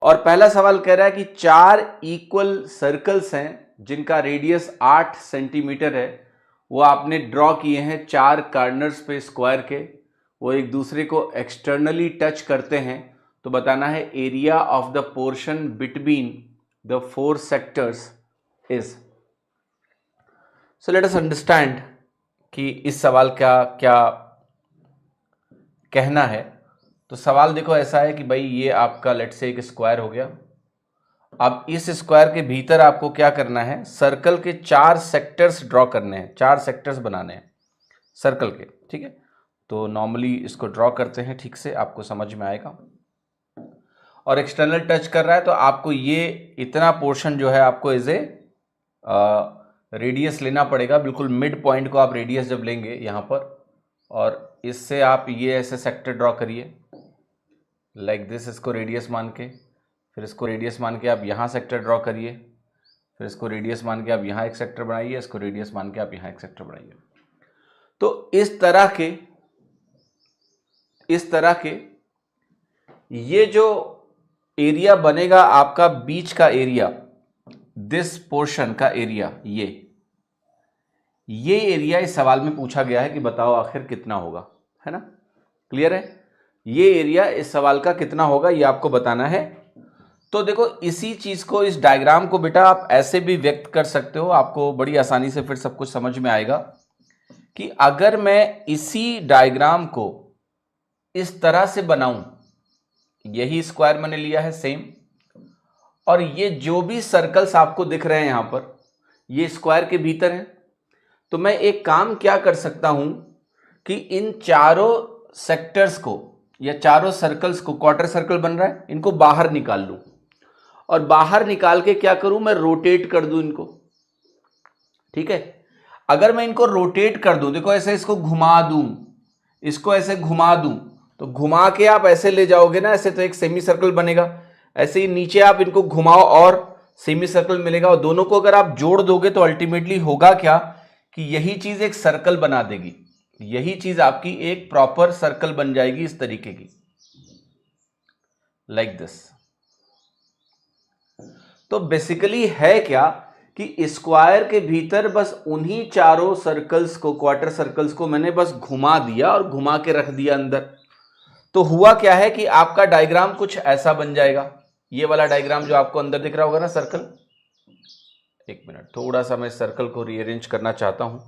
और पहला सवाल कह रहा है कि 4 इक्वल सर्कल्स हैं जिनका रेडियस 8 सेंटीमीटर है, वो आपने ड्रॉ किए हैं 4 कार्नर्स पे स्क्वायर के, वो एक दूसरे को एक्सटर्नली टच करते हैं, तो बताना है area of the portion between the 4 sectors is. So let us understand कि इस सवाल का क्या कहना है। तो सवाल देखो ऐसा है कि भाई ये आपका लेट से एक स्क्वायर हो गया। अब इस स्क्वायर के भीतर आपको क्या करना है, सर्कल के 4 सेक्टर्स ड्रॉ करने हैं, 4 सेक्टर्स बनाने हैं सर्कल के, ठीक है। तो नॉर्मली इसको ड्रॉ करते हैं, ठीक से आपको समझ में आएगा। और एक्सटर्नल टच कर रहा है तो आपको ये इतना पोर्शन जो है आपको एज ए रेडियस लेना पड़ेगा, बिल्कुल मिड पॉइंट को आप रेडियस जब लेंगे यहाँ पर, और इससे आप ये ऐसे सेक्टर ड्रॉ करिए लाइक दिस, इसको रेडियस मान के, फिर इसको रेडियस मान के आप यहाँ सेक्टर ड्रॉ करिए, फिर इसको रेडियस मान के आप यहाँ एक सेक्टर बनाइए, इसको रेडियस मान के आप यहाँ एक सेक्टर बनाइए। तो इस तरह के ये जो एरिया बनेगा आपका बीच का एरिया, दिस पोर्शन का एरिया, ये एरिया इस सवाल में पूछा गया है कि बताओ आखिर कितना होगा, है ना। क्लियर है, ये एरिया इस सवाल का कितना होगा ये आपको बताना है। तो देखो इसी चीज को, इस डायग्राम को बेटा आप ऐसे भी व्यक्त कर सकते हो, आपको बड़ी आसानी से फिर सब कुछ समझ में आएगा कि अगर मैं इसी डायग्राम को इस तरह से बनाऊं, यही स्क्वायर मैंने लिया है सेम, और ये जो भी सर्कल्स आपको दिख रहे हैं यहां पर, ये स्क्वायर के भीतर हैं, तो मैं एक काम क्या कर सकता हूं कि इन चारों सेक्टर्स को या चारों सर्कल्स को, क्वार्टर सर्कल बन रहा है, इनको बाहर निकाल लूं, और बाहर निकाल के क्या करूं, मैं रोटेट कर दूं इनको, ठीक है। अगर मैं इनको रोटेट कर दूं, देखो ऐसे इसको घुमा दूं, इसको ऐसे घुमा दूं, तो घुमा के आप ऐसे ले जाओगे ना, ऐसे तो एक सेमी सर्कल बनेगा, ऐसे ही नीचे आप इनको घुमाओ और सेमी सर्कल मिलेगा, और दोनों को अगर आप जोड़ दोगे तो अल्टीमेटली होगा क्या कि यही चीज एक सर्कल बना देगी, यही चीज आपकी एक प्रॉपर सर्कल बन जाएगी इस तरीके की, लाइक दिस। तो बेसिकली है क्या कि स्क्वायर के भीतर बस उन्हीं चारों सर्कल्स को, क्वार्टर सर्कल्स को मैंने बस घुमा दिया और घुमा के रख दिया अंदर। तो हुआ क्या है कि आपका डायग्राम कुछ ऐसा बन जाएगा, ये वाला डायग्राम जो आपको अंदर दिख रहा होगा ना सर्कल। एक मिनट, थोड़ा सा मैं सर्कल को रीअरेंज करना चाहता हूं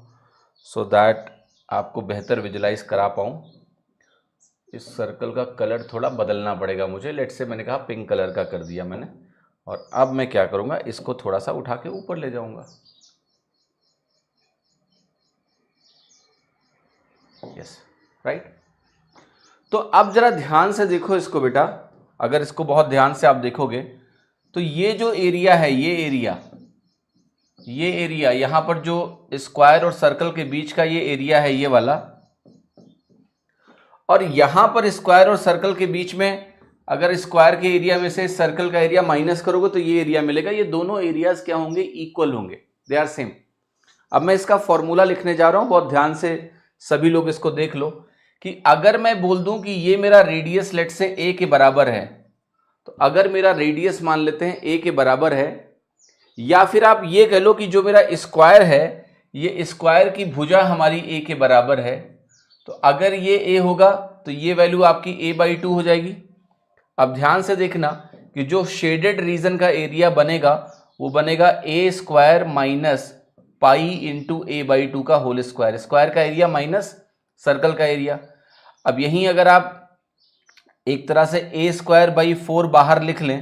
सो दैट आपको बेहतर विजुलाइज करा पाऊं। इस सर्कल का कलर थोड़ा बदलना पड़ेगा मुझे, लेट से मैंने कहा पिंक कलर का कर दिया मैंने, और अब मैं क्या करूंगा, इसको थोड़ा सा उठा के ऊपर ले जाऊंगा। Yes, right. तो अब जरा ध्यान से देखो इसको बेटा, अगर इसको बहुत ध्यान से आप देखोगे तो ये जो एरिया है, ये एरिया यहां पर जो स्क्वायर और सर्कल के बीच का ये एरिया है, ये वाला, और यहां पर स्क्वायर और सर्कल के बीच में अगर स्क्वायर के एरिया में से सर्कल का एरिया माइनस करोगे तो ये एरिया मिलेगा। ये दोनों एरियाज क्या होंगे, इक्वल होंगे, दे आर सेम। अब मैं इसका फॉर्मूला लिखने जा रहा हूं, बहुत ध्यान से सभी लोग इसको देख लो कि अगर मैं बोल दूं कि ये मेरा रेडियस लेट से a के बराबर है, तो अगर मेरा रेडियस मान लेते हैं a के बराबर है, या फिर आप ये कह लो कि जो मेरा स्क्वायर है, ये स्क्वायर की भुजा हमारी a के बराबर है, तो अगर ये a होगा तो ये वैल्यू आपकी a/2 हो जाएगी। अब ध्यान से देखना कि जो शेडेड रीजन का एरिया बनेगा वो बनेगा a² minus pi into a/2 का होल स्क्वायर, स्क्वायर का एरिया माइनस सर्कल का एरिया। अब यहीं अगर आप एक तरह से a²/4 बाहर लिख लें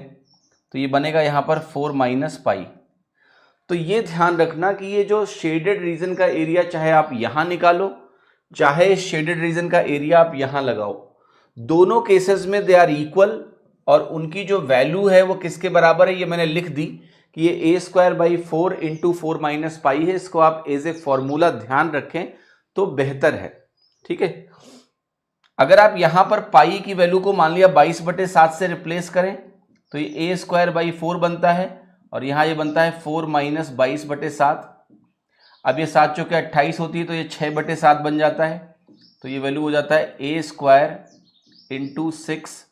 तो ये बनेगा यहां पर 4 माइनस पाई। तो ये ध्यान रखना कि ये जो शेडेड रीजन का एरिया चाहे आप यहां निकालो, चाहे शेडेड रीजन का एरिया आप यहां लगाओ, दोनों केसेस में दे आर इक्वल, और उनकी जो वैल्यू है वो किसके बराबर है, ये मैंने लिख दी कि ये a²/4 इंटू 4 माइनस पाई है। इसको आप एज ए फॉर्मूला ध्यान रखें तो बेहतर है, ठीक है। अगर आप यहां पर पाई की वैल्यू को मान लिया 22/7 से रिप्लेस करें तो ये a²/4 बनता है, और यहां ये बनता है 4 माइनस 22/7। अब ये 7 चौके 28 होती है तो ये 6/7 बन जाता है, तो ये वैल्यू हो जाता है a² इंटू 6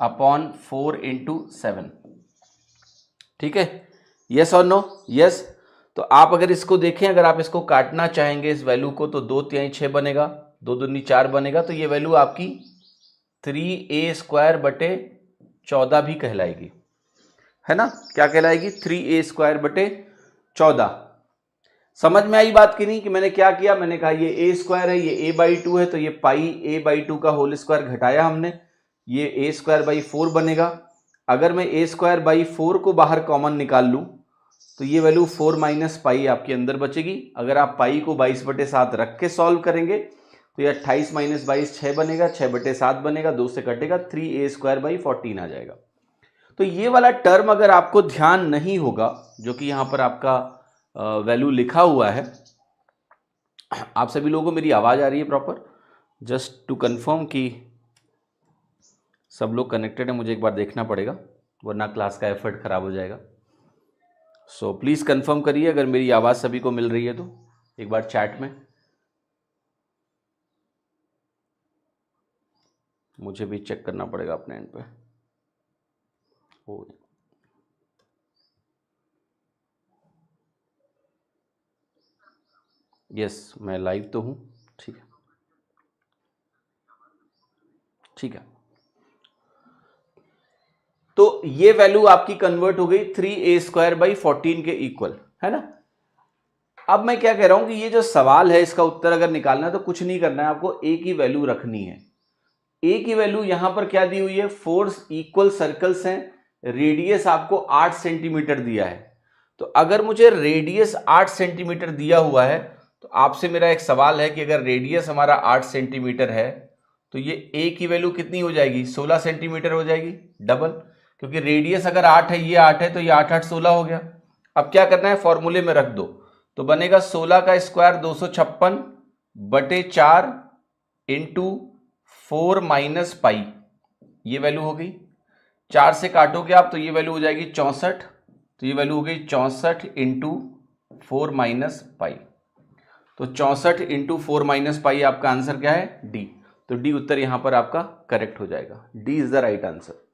अपॉन 4 इंटू 7। ठीक है, यस और नो? यस। तो आप अगर इसको देखें, अगर आप इसको काटना चाहेंगे इस वैल्यू को, तो 2 तिहाई 6 बनेगा, 2 दूनी 4 बनेगा, तो ये वैल्यू आपकी 3a² बटे 14 भी कहलाएगी, है ना? क्या कहलाएगी? 3a² बटे 14। समझ में आई बात की नहीं? कि मैंने क्या किया, मैंने कहा ये a² है, ये a/2 है, तो ये पाई a/2 का होल स्क्वायर घटाया हमने, ये a²/4 बनेगा। अगर मैं a²/4 को बाहर कॉमन निकाल लूं तो ये वैल्यू 4 माइनस पाई आपके अंदर बचेगी। अगर आप पाई को 22/7 रख के सॉल्व करेंगे तो ये 28 माइनस 22 6 बनेगा, 6/7 बनेगा, 2 से कटेगा, 3a²/14 आ जाएगा। तो ये वाला टर्म अगर आपको ध्यान नहीं होगा, जो कि यहां पर आपका वैल्यू लिखा हुआ है, आप सभी लोगों को मेरी आवाज आ रही है प्रॉपर? जस्ट टू कंफर्म कि सब लोग कनेक्टेड है, मुझे एक बार देखना पड़ेगा, वरना क्लास का एफर्ट खराब हो जाएगा। सो प्लीज कंफर्म करिए अगर मेरी आवाज सभी को मिल रही है तो एक बार चैट में। मुझे भी चेक करना पड़ेगा अपने एंड पे। यस, मैं लाइव तो हूं। ठीक है, ठीक है। तो ये वैल्यू आपकी कन्वर्ट हो गई 3a²/14 के इक्वल, है ना? अब मैं क्या कह रहा हूं कि ये जो सवाल है, इसका उत्तर अगर निकालना है तो कुछ नहीं करना है, आपको a की वैल्यू रखनी है। a की वैल्यू यहां पर क्या दी हुई है? 4 इक्वल सर्कल्स हैं, रेडियस आपको 8 सेंटीमीटर दिया है। तो अगर मुझे रेडियस 8 सेंटीमीटर दिया हुआ है तो आपसे मेरा एक सवाल है कि अगर रेडियस हमारा 8 सेंटीमीटर है तो ये a की वैल्यू कितनी हो जाएगी? 16 सेंटीमीटर हो जाएगी, डबल। क्योंकि रेडियस अगर 8 है, ये 8 है, तो ये 8 8 16 हो गया। अब क्या करना है? फॉर्मूले में रख दो, तो बनेगा 16 का स्क्वायर 256/4 इंटू 4 माइनस पाई, ये वैल्यू हो गई। 4 से काटोगे आप तो ये वैल्यू हो जाएगी 64, तो ये वैल्यू हो गई 64 इंटू 4 माइनस पाई। तो 64 इंटू 4 माइनस पाई आपका आंसर क्या है? डी। तो डी उत्तर यहां पर आपका करेक्ट हो जाएगा। D is the right answer.